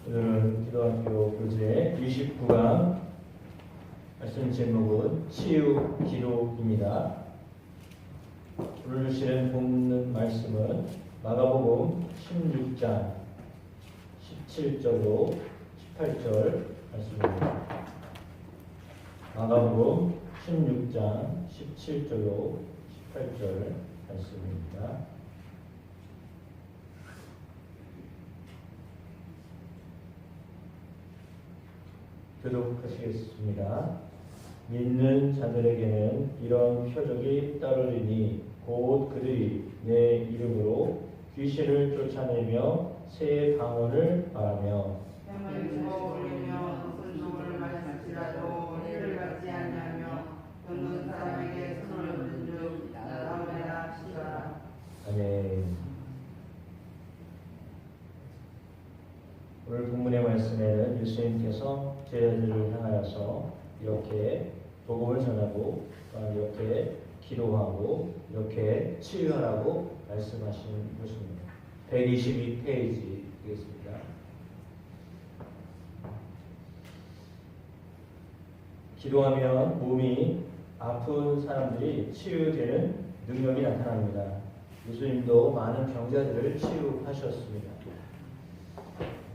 오늘은 기도학교 교재 29강 말씀 제목은 치유 기도입니다. 오늘 주시는 본문 말씀은 마가복음 16장 17절로 18절 말씀입니다. 마가복음 16장 17절로 18절 말씀입니다. 교독하시겠습니다. 믿는 자들에게는 이런 표적이 따르리니 곧 그들이 내 이름으로 귀신을 쫓아내며 새 방언을 말하며 뱀을 집어올리며 순종을 말할지라도 해를 받지 아니하며 듣는 사람에게 손을 얹은 즉 나아오라 하시더라. 아멘. 오늘 본문의 말씀에는 예수님께서 제자들을 향하여서 이렇게 복음을 전하고 이렇게 기도하고 이렇게 치유하라고 말씀하시는 것입니다. 122페이지 되겠습니다. 기도하면 몸이 아픈 사람들이 치유되는 능력이 나타납니다. 예수님도 많은 병자들을 치유하셨습니다.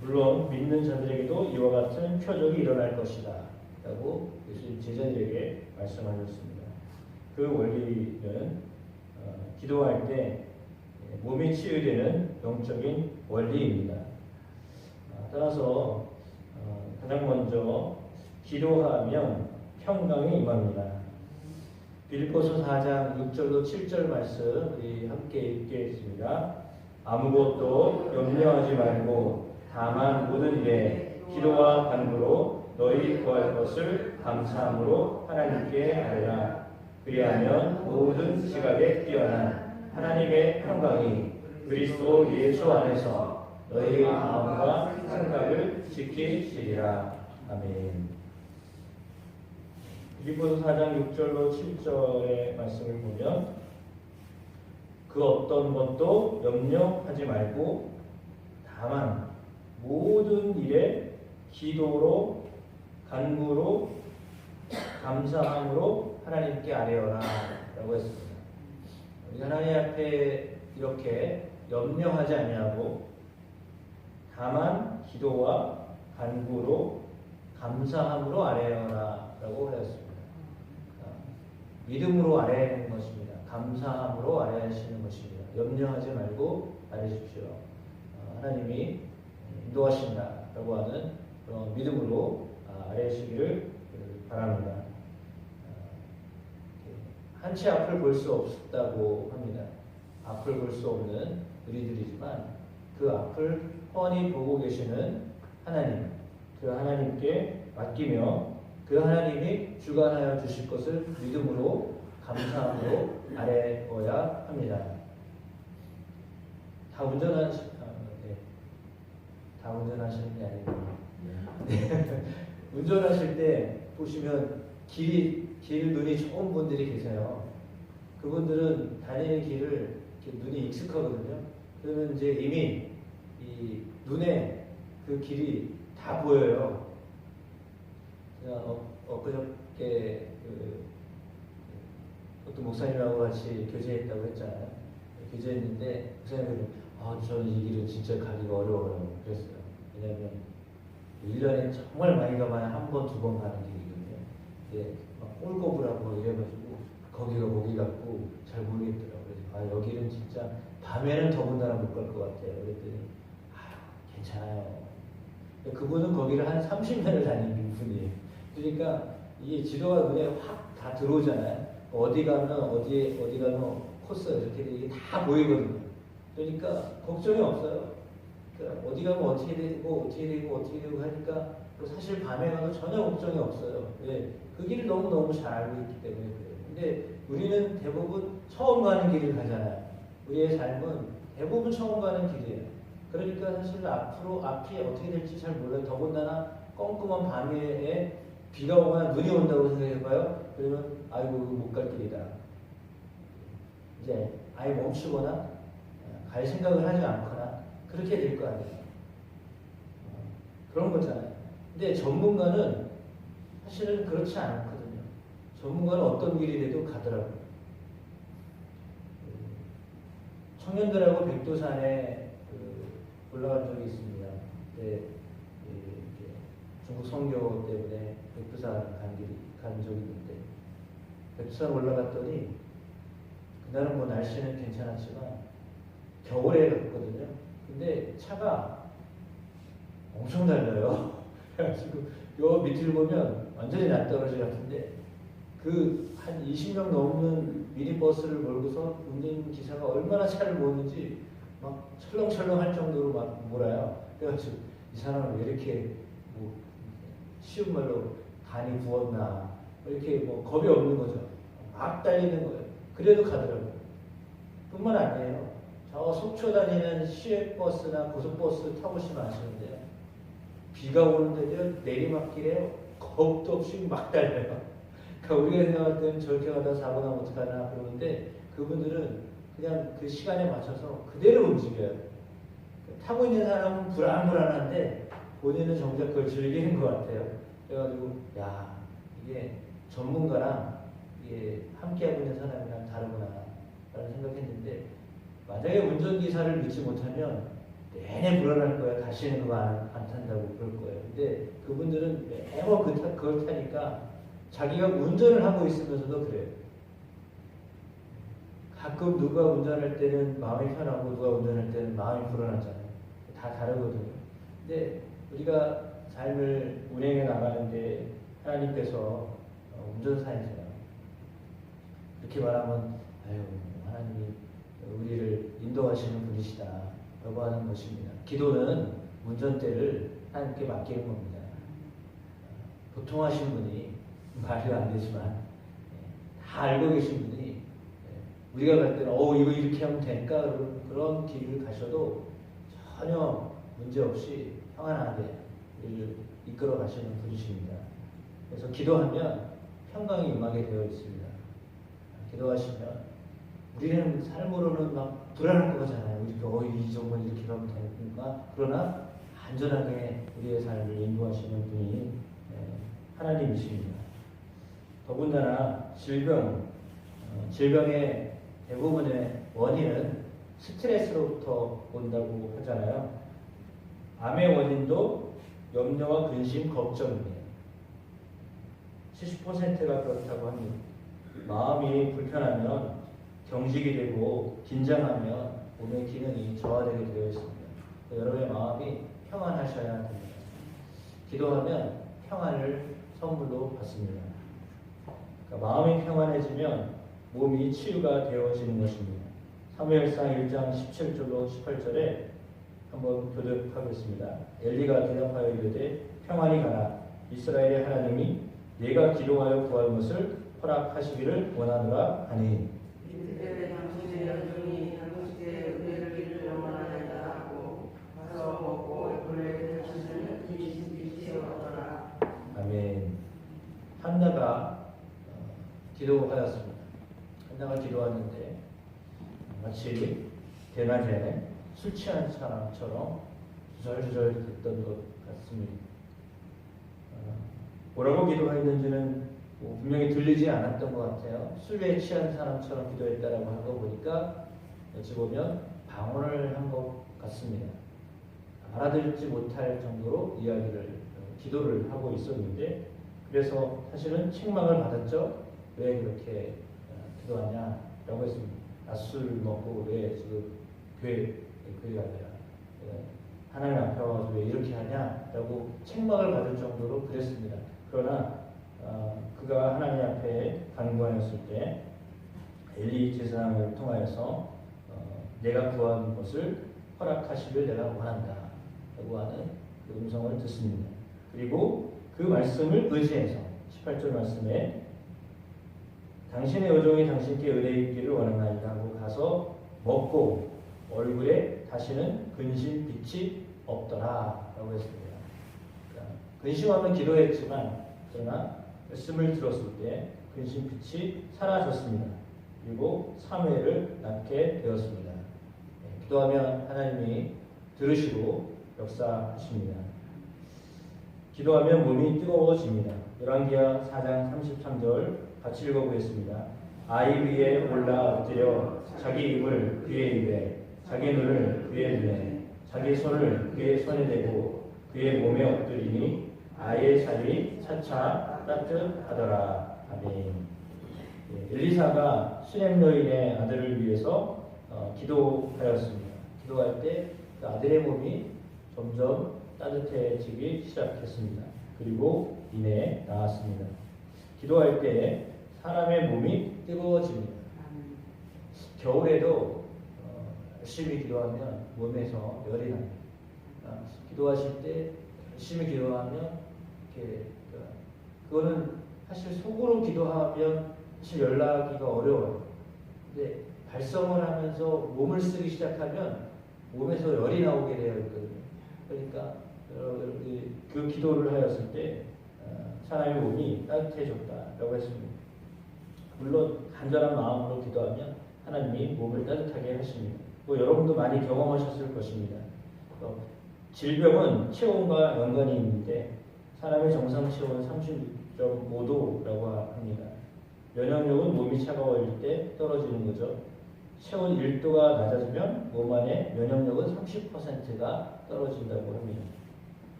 물론 믿는 자들에게도 이와 같은 표적이 일어날 것이다 라고 예수님 제자들에게 말씀하셨습니다. 그 원리는 기도할 때 몸이 치유되는 영적인 원리입니다. 따라서 가장 먼저 기도하면 평강이 임합니다. 빌립보서 4장 6절로 7절 말씀 우리 함께 읽겠습니다. 아무것도 염려하지 말고 다만 모든 일에 기도와 간구로 너희 구할 것을 감사함으로 하나님께 아뢰라. 그리하면 모든 지각에 뛰어난 하나님의 평강이 그리스도 예수 안에서 너희 마음과 생각을 지키시리라. 아멘. 빌립보서 4장 6절로 7절의 말씀을 보면 그 어떤 것도 염려하지 말고 다만 모든 일에 기도로 간구로 감사함으로 하나님께 아뢰어라 라고 했습니다. 우리 하나님 앞에 이렇게 염려하지 아니하고 다만 기도와 간구로 감사함으로 아뢰어라 라고 하였습니다. 믿음으로 아뢰는 것입니다. 감사함으로 아뢰시는 것입니다. 염려하지 말고 아뢰십시오. 하나님이 인도하신다라고 하는 그런 믿음으로 아뢰시기를 바랍니다. 한치 앞을 볼 수 없다고 합니다. 앞을 볼 수 없는 우리들이지만 그 앞을 훤히 보고 계시는 하나님, 그 하나님께 맡기며 그 하나님이 주관하여 주실 것을 믿음으로 감사함으로 아뢰어야 합니다. 다 운전하시는 게 아니고 운전하실 때 보시면 길 눈이 좋은 분들이 계세요. 그분들은 다니는 길을 눈이 익숙하거든요. 그러면 이제 이미 이 눈에 그 길이 다 보여요. 제가 엊그저께 어떤 목사님하고 같이 교제했다고 했잖아요. 교제했는데 목사님이 저는 이 길은 진짜 가기가 어려워요. 그랬어요. 왜냐하면 1년에 정말 많이 가봐야 한 번, 두 번 가는 길이거든요. 근데 막 꼴거부라고 이래가지고 거기 같고 잘 모르겠더라고요. 그래서 여기는 진짜 밤에는 더군다나 못 갈 것 같아요. 그랬더니 괜찮아요. 그분은 거기를 한 30년을 다니는 분이에요. 그러니까 이게 지도가 눈에 확 다 들어오잖아요. 어디 가면 코스 이렇게 이게 다 보이거든요. 그러니까 걱정이 없어요. 그러니까 어디 가면 어떻게 되고 하니까 사실 밤에 가도 전혀 걱정이 없어요. 왜? 그 길을 너무 잘 알고 있기 때문에 그래요. 근데 우리는 대부분 처음 가는 길을 가잖아요. 우리의 삶은 대부분 처음 가는 길이에요. 그러니까 사실 앞이 어떻게 될지 잘 몰라요. 더군다나 껌껌한 밤에 비가 오거나 눈이 온다고 생각해봐요. 그러면 아이고 못 갈 길이다. 이제 아예 멈추거나 갈 생각을 하지 않거나 그렇게 될 거 아니에요. 그런 거잖아요. 근데 전문가는 사실은 그렇지 않거든요. 전문가는 어떤 길이 돼도 가더라고요. 청년들하고 백두산에 올라간 적이 있습니다. 그때 중국 선교 때문에 백두산 간 적이 있는데 백두산 올라갔더니 그날은 뭐 날씨는 괜찮았지만 겨울에 갔거든요. 근데 차가 엄청 달려요. 그래가지고 요 밑을 보면 완전히 낯떨어지 같은데 그 한 20명 넘는 미니버스를 몰고서 운전기사가 얼마나 차를 모는지 막 철렁철렁 할 정도로 막 몰아요. 그래가지고 이 사람은 왜 이렇게 뭐 쉬운 말로 간이 부었나 이렇게 뭐 겁이 없는 거죠. 막 달리는 거예요. 그래도 가더라고요. 뿐만 아니에요. 저 속초 다니는 시외버스나 고속버스 타보시면 아시는데요. 비가 오는데도 내리막길에 겁도 없이 막 달려요. 그러니까 우리가 생각할 때는 저렇게 가다 사고 나면 어떡하나 그러는데 그분들은 그냥 그 시간에 맞춰서 그대로 움직여요. 타고 있는 사람은 불안불안한데 본인은 정작 그걸 즐기는 것 같아요. 그래가지고 야 이게 전문가랑 이게 함께하고 있는 사람이랑 다르구나 라는 생각했는데 만약에 운전기사를 믿지 못하면 내내 불안할 거야. 다시는 그거 안 탄다고 그럴 거예요. 근데 그분들은 매번 그걸 타니까 자기가 운전을 하고 있으면서도 그래요. 가끔 누가 운전할 때는 마음이 편하고 누가 운전할 때는 마음이 불안하잖아요. 다 다르거든요. 근데 우리가 삶을 운행해 나가는데 하나님께서 운전사이세요. 이렇게 말하면 아유 하나님이 우리를 인도하시는 분이시다 라고 하는 것입니다. 기도는 운전대를 하나님께 맡기는 겁니다. 보통 하신 분이 말이 안 되지만 다 알고 계신 분이 우리가 갈 때는 이거 이렇게 하면 될까? 그런 길을 가셔도 전혀 문제없이 평안하게 우리를 이끌어 가시는 분이십니다. 그래서 기도하면 평강이 임하게 되어 있습니다. 기도하시면 우리는 삶으로는 막 불안할 거잖아요. 이 정도 이렇게 가면 되는가? 그러나 안전하게 우리의 삶을 인도하시는 분이 하나님이십니다. 더군다나 질병의 대부분의 원인은 스트레스로부터 온다고 하잖아요. 암의 원인도 염려와 근심, 걱정이에요. 70%가 그렇다고 합니다. 마음이 불편하면 경직이 되고 긴장하면 몸의 기능이 저하되게 되어 있습니다. 여러분의 마음이 평안하셔야 합니다. 기도하면 평안을 선물로 받습니다. 그러니까 마음이 평안해지면 몸이 치유가 되어지는 것입니다. 사무엘상 1장 17절로 18절에 한번 교독하겠습니다. 엘리가 대답하여 이르되 평안히 가라. 이스라엘의 하나님이 내가 기도하여 구할 것을 허락하시기를 원하노라 하니 이스라엘의 당신의 여종이 당신의 은혜를 영원하리라 하고 가서 먹고 본래 당신은 빛이 없더라. 아멘. 한나가 기도하였습니다. 한나가 기도하는데 마치 대낮에 술 취한 사람처럼 주절주절 듣던 것 같습니다. 뭐라고 기도했는지는 분명히 들리지 않았던 것 같아요. 술에 취한 사람처럼 기도했다라고 한 거 보니까 어찌 보면 방언을 한 것 같습니다. 알아들지 못할 정도로 기도를 하고 있었는데 그래서 사실은 책망을 받았죠. 왜 그렇게 기도하냐라고 했습니다. 술 먹고 왜 지금 교회 아니라 하나님 앞에 와서 왜 이렇게 하냐라고 책망을 받을 정도로 그랬습니다. 그러나 그가 하나님 앞에 간구하였을 때 엘리 제사장을 통하여서 내가 구한 것을 허락하시길 내가 원한다 라고 하는 그 음성을 듣습니다. 그리고 그 말씀을 의지해서 18절 말씀에 당신의 여종이 당신께 의뢰 있기를 원하나이다 하고 가서 먹고 얼굴에 다시는 근심 빛이 없더라 라고 했습니다. 그러니까 근심하면 기도했지만 그러나 말씀을 들었을 때 근심 빛이 사라졌습니다. 그리고 사무엘을 낳게 되었습니다. 기도하면 하나님이 들으시고 역사하십니다. 기도하면 몸이 뜨거워집니다. 열왕기하 4장 33절 같이 읽어보겠습니다. 아이 위에 올라 엎드려 자기 입을 그의 입에, 자기 눈을 그의 눈에, 자기 손을 그의 손에 대고 그의 몸에 엎드리니 아이의 살이 차차 따뜻하더라. 아멘. 엘리사가 수넴 여인의 아들을 위해서 기도하였습니다. 기도할 때 그 아들의 몸이 점점 따뜻해지기 시작했습니다. 그리고 이내 나았습니다. 기도할 때 사람의 몸이 뜨거워집니다. 겨울에도 열심히 기도하면 몸에서 열이 납니다. 기도하실 때 열심히 기도하면 이렇게 그거는 사실 속으로 기도하면 사실 열나기가 어려워요. 근데 발성을 하면서 몸을 쓰기 시작하면 몸에서 열이 나오게 되어 있거든요. 그러니까 그 기도를 하였을 때 사람의 몸이 따뜻해졌다라고 했습니다. 물론 간절한 마음으로 기도하면 하나님이 몸을 따뜻하게 하십니다. 여러분도 많이 경험하셨을 것입니다. 질병은 체온과 연관이 있는데 사람의 정상 체온은 36.5도라고 합니다. 면역력은 몸이 차가워질 때 떨어지는 거죠. 체온 1도가 낮아지면 몸 안에 면역력은 30%가 떨어진다고 합니다.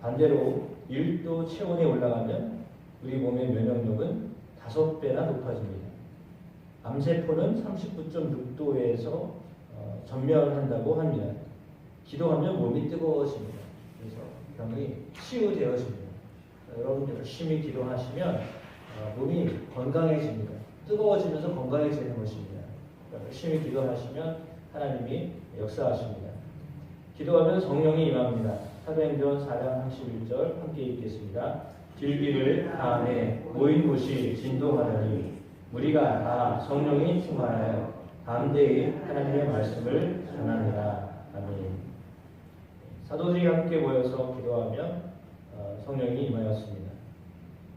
반대로 1도 체온이 올라가면 우리 몸의 면역력은 5배나 높아집니다. 암세포는 39.6도에서 전멸한다고 합니다. 기도하면 몸이 뜨거워집니다. 그래서 병이 치유되어집니다. 여러분 열심히 기도하시면 몸이 건강해집니다. 뜨거워지면서 건강해지는 것입니다. 열심히 기도하시면 하나님이 역사하십니다. 기도하면 성령이 임합니다. 사도행전 4장 31절 함께 읽겠습니다. 들기를 다음에 모인 곳이 진동하더니 우리가 다 성령이 충만하여 담대히 하나님의 말씀을 전하니라. 아멘. 사도들이 함께 모여서 기도하면 성령이 임하였습니다.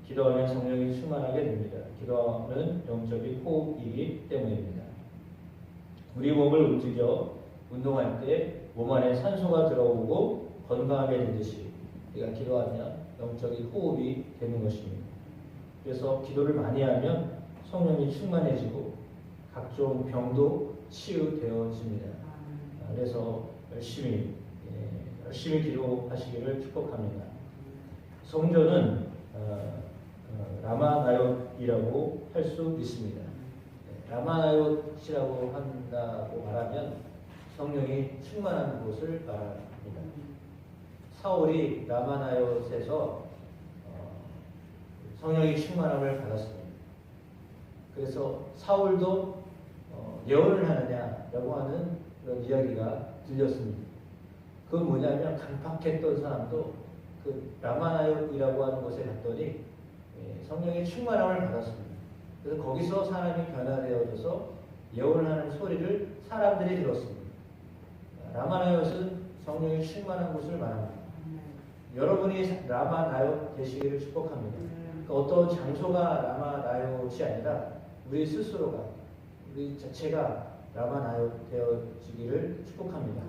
기도하면 성령이 충만하게 됩니다. 기도는 영적인 호흡이기 때문입니다. 우리 몸을 움직여 운동할 때 몸 안에 산소가 들어오고 건강하게 되듯이 우리가 기도하면 영적인 호흡이 되는 것입니다. 그래서 기도를 많이 하면 성령이 충만해지고 각종 병도 치유되어집니다. 그래서 열심히 기도하시기를 축복합니다. 성전은 라마나요이라고 할 수 있습니다. 라마나요이라고 한다고 말하면 성령이 충만한 곳을 말합니다. 사울이 라마나요에서 성령이 충만함을 받았습니다. 그래서 사울도 예언을 하느냐라고 하는 그런 이야기가 들렸습니다. 그건 뭐냐면 강팍했던 사람도 그 라마나요이라고 하는 곳에 갔더니 성령의 충만함을 받았습니다. 그래서 거기서 사람이 변화되어져서 예언을 하는 소리를 사람들이 들었습니다. 라마나요는 성령의 충만한 곳을 말합니다. 여러분이 라마나요 되시기를 축복합니다. 그러니까 어떤 장소가 라마나요이 아니라 우리 스스로가 우리 자체가 라마나요 되어지기를 축복합니다.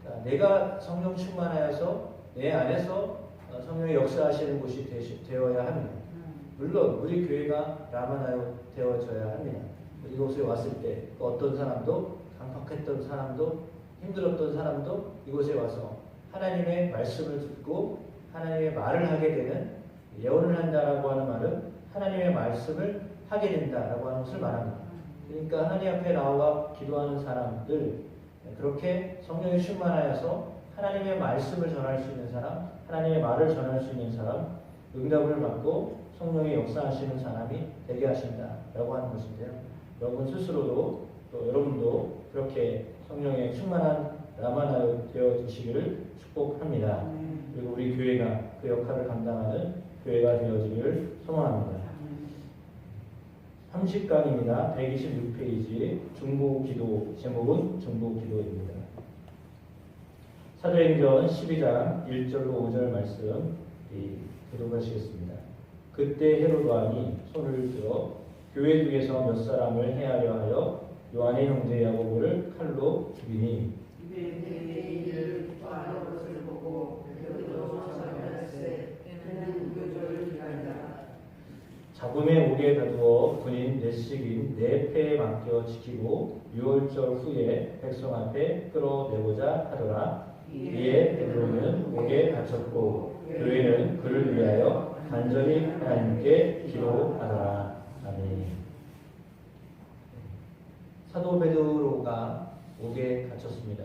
그러니까 내가 성령 충만하여서 내 안에서 성령의 역사하시는 곳이 되어야 합니다. 물론 우리 교회가 라마나요 되어져야 합니다. 이곳에 왔을 때 어떤 사람도 강팍했던 사람도 힘들었던 사람도 이곳에 와서 하나님의 말씀을 듣고 하나님의 말을 하게 되는, 예언을 한다라고 하는 말은 하나님의 말씀을 하게 된다라고 하는 것을 말합니다. 그러니까 하나님 앞에 나와 기도하는 사람들, 그렇게 성령이 충만하여서 하나님의 말씀을 전할 수 있는 사람, 하나님의 말을 전할 수 있는 사람, 응답을 받고 성령의 역사하시는 사람이 되게 하신다라고 하는 것인데요. 여러분 스스로도 또 여러분도 그렇게 성령의 충만한 라마나요 되어지시기를 축복합니다. 그리고 우리 교회가 그 역할을 감당하는 교회가 되어지기를 소망합니다. 30강입니다. 126페이지 중보기도, 제목은 중보기도입니다. 사도행전 12장 1절로 5절 말씀 기도하시겠습니다. 그때 헤로드 왕이 손을 들어 교회 중에서 몇 사람을 해하려 하여 요한의 형제 야고보를 칼로 죽이니 이를 좋아하는 것을 보고 베드로 전하였으되 그는 적금에 옥에 가두어 군인 내식인 내 패에 맡겨 지키고 6월절 후에 백성 앞에 끌어내고자 하더라. 이에 베드로는 옥에 갇혔고 교회는 그를 위하여 간절히 하나님께 기도하더라. 아멘. 사도 베드로가 옥에 갇혔습니다.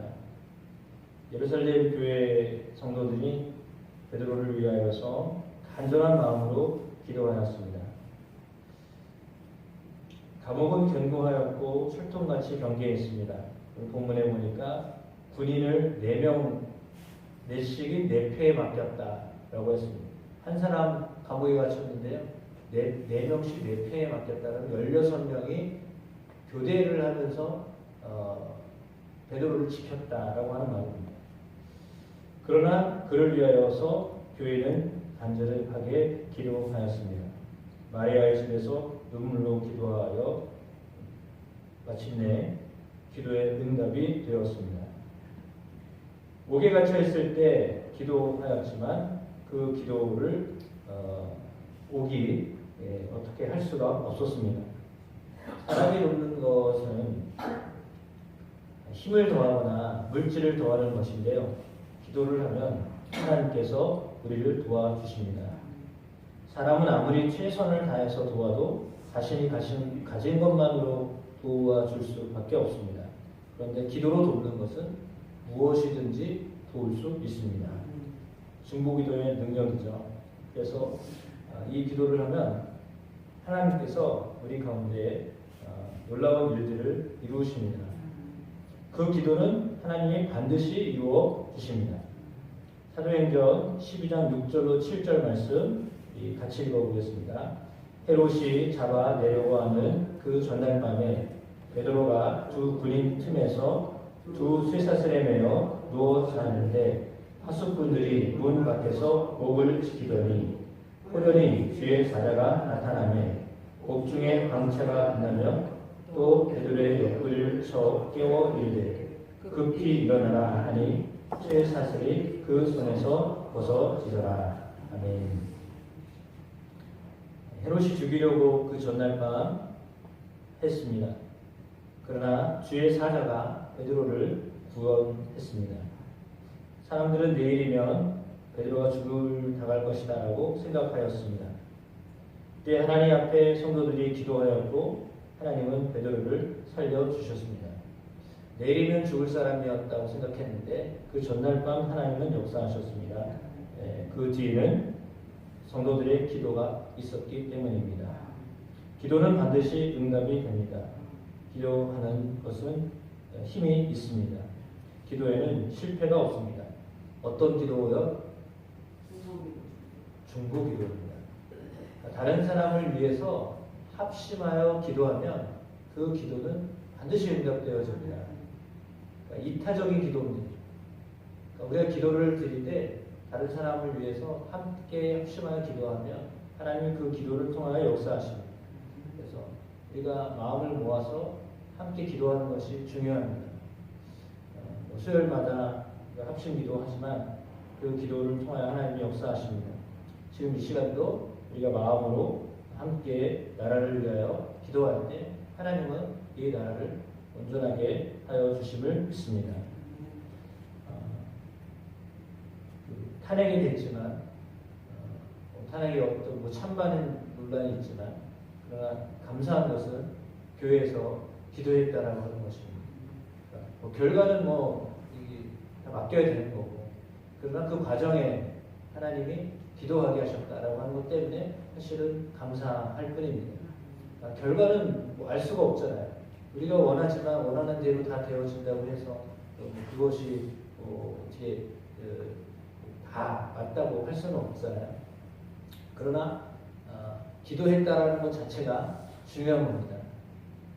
예루살렘 교회 성도들이 베드로를 위하여서 간절한 마음으로 기도하였습니다. 감옥은 견고하였고 철통같이 경계했습니다. 본문에 보니까 군인을 4명, 4씩이 4패에 맡겼다라고 했습니다. 한 사람 감옥에 갇혔는데요. 4명씩 4패에 맡겼다는 16명이 교대를 하면서 베드로를 지켰다라고 하는 말입니다. 그러나 그를 위하여서 교회는 간절하게 기도하였습니다. 마리아의 집에서 눈물로 기도하여 마침내 기도의 응답이 되었습니다. 옥에 갇혀 있을 때 기도하였지만 그 기도를 옥이 어떻게 할 수가 없었습니다. 사람이 돕는 것은 힘을 더하거나 물질을 더하는 것인데요. 기도를 하면 하나님께서 우리를 도와주십니다. 사람은 아무리 최선을 다해서 도와도 자신이 가진 것만으로 도와줄 수밖에 없습니다. 그런데 기도로 돕는 것은 무엇이든지 도울 수 있습니다. 중보기도의 능력이죠. 그래서 이 기도를 하면 하나님께서 우리 가운데 놀라운 일들을 이루십니다. 그 기도는 하나님이 반드시 이루어 주십니다. 사도행전 12장 6절로 7절 말씀 같이 읽어보겠습니다. 헤롯이 잡아내려고 하는 그 전날 밤에 베드로가 두 군인 틈에서 두 쇠사슬에 매여 누워 자는데 하숙분들이 문 밖에서 옥을 지키더니 호련히 주의 사자가 나타나매 옥중에 광채가 나며 또 베드로의 옆구리를 쳐 깨워 이르되 급히 일어나라 하니 쇠사슬이 그 손에서 벗어지더라. 아멘. 헤롯이 죽이려고 그 전날 밤 했습니다. 그러나 주의 사자가 베드로를 구원했습니다. 사람들은 내일이면 베드로가 죽을 당할 것이다 라고 생각하였습니다. 그때 하나님 앞에 성도들이 기도하였고 하나님은 베드로를 살려주셨습니다. 내일이면 죽을 사람이었다고 생각했는데 그 전날 밤 하나님은 역사하셨습니다. 그 뒤에는 성도들의 기도가 있었기 때문입니다. 기도는 반드시 응답이 됩니다. 기도하는 것은 힘이 있습니다. 기도에는 실패가 없습니다. 어떤 기도요? 중보기도입니다. 다른 사람을 위해서 합심하여 기도하면 그 기도는 반드시 응답되어집니다. 그러니까 이타적인 기도입니다. 그러니까 우리가 기도를 드릴 때 다른 사람을 위해서 함께 합심하여 기도하면 하나님이 그 기도를 통하여 역사하십니다. 그래서 우리가 마음을 모아서 함께 기도하는 것이 중요합니다. 수요일마다 합심 기도하지만 그 기도를 통하여 하나님이 역사하십니다. 지금 이 시간도 우리가 마음으로 함께 나라를 위하여 기도할 때 하나님은 이 나라를 온전하게 하여 주심을 믿습니다. 탄핵이 됐지만 탄핵이 어떤 찬반 논란이 있지만 그러나 감사한 것은 교회에서 기도했다라는 것입니다. 결과는 다 맡겨야 되는 거고 그러나 그 과정에 하나님이 기도하게 하셨다라고 하는 것 때문에 사실은 감사할 뿐입니다. 결과는 알 수가 없잖아요. 우리가 원하지만 원하는 대로 다 되어진다고 해서 그것이 어떻게 다 맞다고 할 수는 없잖아요. 그러나 기도했다라는 것 자체가 중요한 겁니다.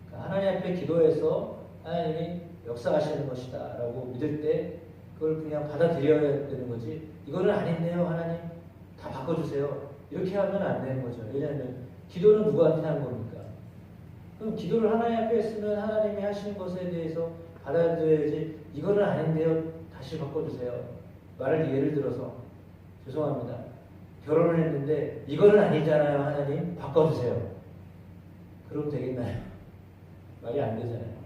그러니까 하나님 앞에 기도해서 하나님이 역사하시는 것이다 라고 믿을 때 그걸 그냥 받아들여야 되는 거지 이거는 아닌데요 하나님 다 바꿔주세요 이렇게 하면 안 되는 거죠. 왜냐하면 기도는 누구한테 하는 겁니까? 그럼 기도를 하나님 앞에 했으면 하나님이 하시는 것에 대해서 받아들여야지 이거는 아닌데요 다시 바꿔주세요. 말을 예를 들어서 죄송합니다. 결혼을 했는데 이거는 아니잖아요. 하나님 바꿔주세요. 그럼 되겠나요? 말이 안 되잖아요.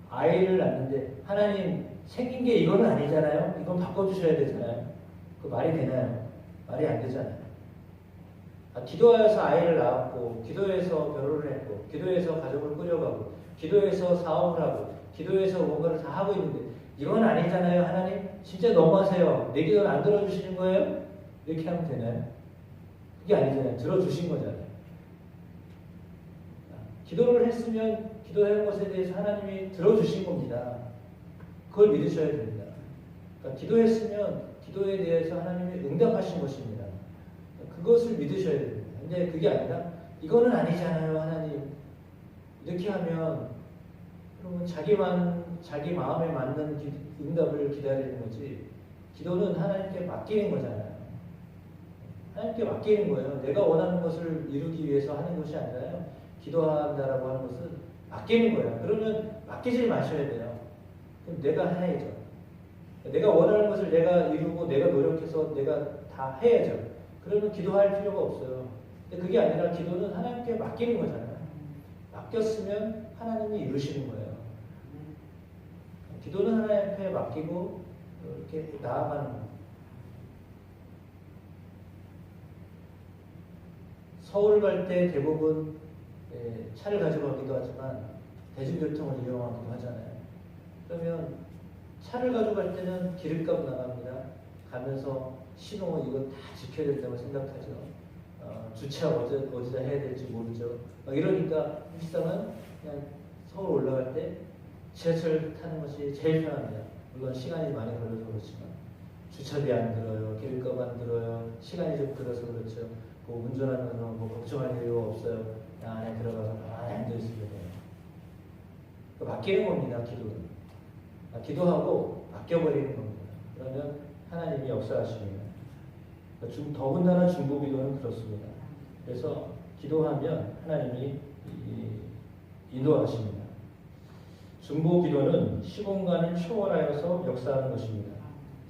아이를 낳는데 하나님 생긴 게 이거는 아니잖아요. 이건 바꿔주셔야 되잖아요. 그 말이 되나요? 말이 안 되잖아요. 기도하여서 아이를 낳았고, 기도해서 결혼을 했고, 기도해서 가족을 꾸려가고, 기도해서 사업을 하고, 기도해서 뭔가를 다 하고 있는데 이건 아니잖아요. 하나님 진짜 너무하세요. 내 기도를 안 들어주시는 거예요? 이렇게 하면 되나요? 그게 아니잖아요. 들어주신 거잖아요. 기도를 했으면 기도한 것에 대해서 하나님이 들어주신 겁니다. 그걸 믿으셔야 됩니다. 그러니까 기도했으면 기도에 대해서 하나님이 응답하신 것입니다. 그것을 믿으셔야 됩니다. 근데 그게 아니라 이거는 아니잖아요. 하나님 이렇게 하면 그러면 자기 마음에 맞는 응답을 기다리는 거지. 기도는 하나님께 맡기는 거잖아요. 하나님께 맡기는 거예요. 내가 원하는 것을 이루기 위해서 하는 것이 아니라요. 기도한다라고 하는 것은 맡기는 거예요. 그러면 맡기지 마셔야 돼요. 그럼 내가 해야죠. 내가 원하는 것을 내가 이루고 내가 노력해서 내가 다 해야죠. 그러면 기도할 필요가 없어요. 근데 그게 아니라 기도는 하나님께 맡기는 거잖아요. 맡겼으면 하나님이 이루시는 거예요. 기도는 하나님 앞에 맡기고 이렇게 나아가는 거예요. 서울 갈 때 대부분 차를 가지고 가기도 하지만 대중교통을 이용하기도 하잖아요. 그러면 차를 가지고 갈 때는 기름값 나갑니다. 가면서 신호 이거 다 지켜야 된다고 생각하죠. 주차 어디다 해야 될지 모르죠. 막 이러니까 일상은 그냥 서울 올라갈 때 지하철 타는 것이 제일 편합니다. 물론 시간이 많이 걸려서 그렇지만 주차비 안 들어요. 기름값 안 들어요. 시간이 좀 들어서 그렇죠. 뭐 운전하면서 뭐 걱정할 이유가 없어요. 그냥 안에 들어가서 가만히 앉아있으면 돼요. 맡기는 겁니다. 기도는. 기도하고 맡겨버리는 겁니다. 그러면 하나님이 역사하십니다. 더군다나 중보기도는 그렇습니다. 그래서 기도하면 하나님이 인도하십니다. 중보기도는 시공간을 초월하여서 역사하는 것입니다.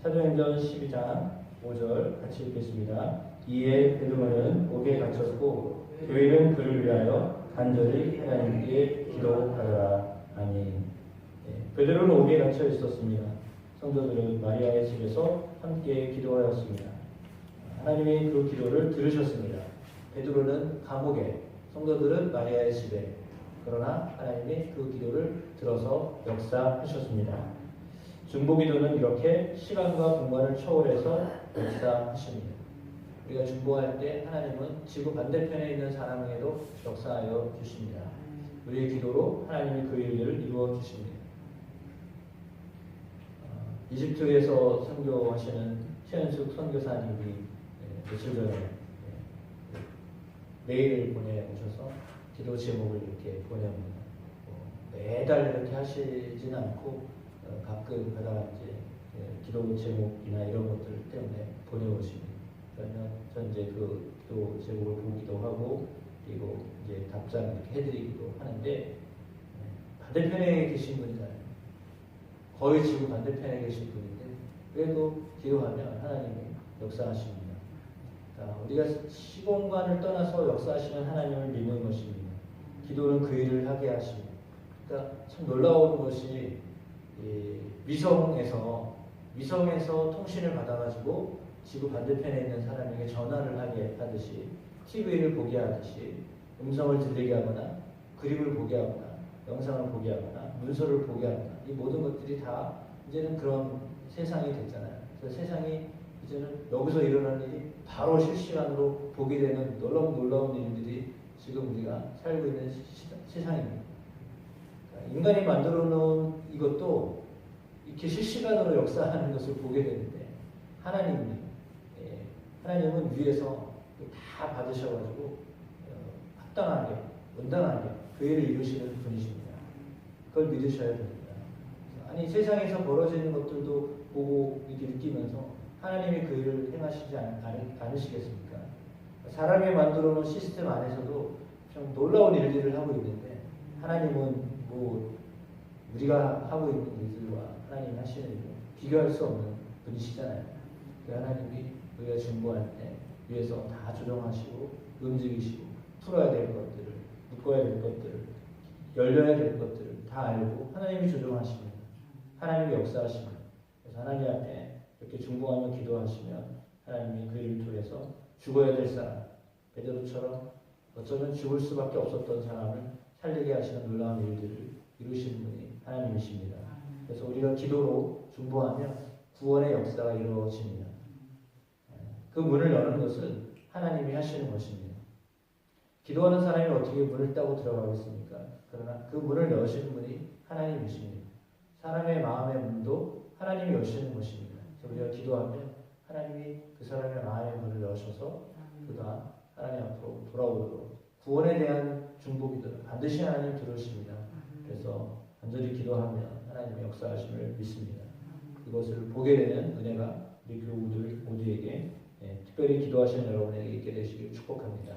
사도행전 12장 5절 같이 읽겠습니다. 이에 베드로는 옥에 갇혔고 교회는 그를 위하여 간절히 하나님께 기도하더라. 아멘. 베드로는 옥에 갇혀 있었습니다. 성도들은 마리아의 집에서 함께 기도하였습니다. 하나님이 그 기도를 들으셨습니다. 베드로는 감옥에, 성도들은 마리아의 집에. 그러나 하나님이 그 기도를 들어서 역사하셨습니다. 중보기도는 이렇게 시간과 공간을 초월해서 역사하십니다. 우리가 중보할 때 하나님은 지구 반대편에 있는 사람에게도 역사하여 주십니다. 우리의 기도로 하나님이 그 일을 이루어 주십니다. 이집트에서 선교하시는 최현숙 선교사님이 며칠 전에 메일을 보내오셔서 기도 제목을 이렇게 보내옵니다. 매달 이렇게 하시지는 않고 가끔 가다가 이제 기도 제목이나 이런 것들 때문에 보내오십니다. 그러면 전 이제 그 기도 제목을 보기도 하고 그리고 이제 답장 이렇게 해드리기도 하는데 반대편에 계신 분이잖아요. 거의 지구 반대편에 계신 분인데 그래도 기도하면 하나님이 역사하십니다. 우리가 시공간을 떠나서 역사하시는 하나님을 믿는 것입니다. 기도는 그 일을 하게 하십니다. 그러니까 참 놀라운 것이 위성에서 통신을 받아가지고 지구 반대편에 있는 사람에게 전화를 하게 하듯이 TV를 보게 하듯이 음성을 들리게 하거나 그림을 보게 하거나 영상을 보게 하거나 문서를 보게 하거나 이 모든 것들이 다 이제는 그런 세상이 됐잖아요. 그래서 세상이 이제는 여기서 일어나는 일이 바로 실시간으로 보게 되는 놀라운 일들이 지금 우리가 살고 있는 세상입니다. 그러니까 인간이 만들어 놓은 이것도 이렇게 실시간으로 역사하는 것을 보게 되는데 하나님은 위에서 다 받으셔가지고 합당하게, 온당하게 그 일을 이루시는 분이십니다. 그걸 믿으셔야 됩니다. 아니 세상에서 벌어지는 것들도 보고 이렇게 느끼면서 하나님이 그 일을 행하시지 않으시겠습니까? 사람이 만들어 놓은 시스템 안에서도 좀 놀라운 일들을 하고 있는데 하나님은 뭐 우리가 하고 있는 일들과 하나님 하시는 일을 비교할 수 없는 분이시잖아요. 그 하나님이 우리가 중보할 때 위에서 다 조정하시고 움직이시고 풀어야 될 것들을, 묶어야 될 것들을, 열려야 될 것들을 다 알고 하나님이 조정하십니다. 하나님이 역사하십니다. 그래서 하나님 앞에 이렇게 중보하며 기도하시면 하나님이 그 일을 통해서 죽어야 될 사람, 베드로처럼 어쩌면 죽을 수밖에 없었던 사람을 살리게 하시는 놀라운 일들을 이루시는 분이 하나님이십니다. 그래서 우리가 기도로 중보하며 구원의 역사가 이루어집니다. 그 문을 여는 것은 하나님이 하시는 것입니다. 기도하는 사람이 어떻게 문을 따고 들어가겠습니까? 그러나 그 문을 여시는 분이 하나님이십니다. 사람의 마음의 문도 하나님이 여시는 것입니다. 그래서 우리가 기도하면 하나님이 그 사람의 마음의 문을 여셔서 그가 하나님 앞으로 돌아오도록 구원에 대한 중보기도는 반드시 하나님 들으십니다. 그래서 간절히 기도하면 하나님의 역사하심을 믿습니다. 그것을 보게 되는 은혜가 우리 교우들 모두에게 특별히 기도하시는 여러분에게 있게 되시길 축복합니다.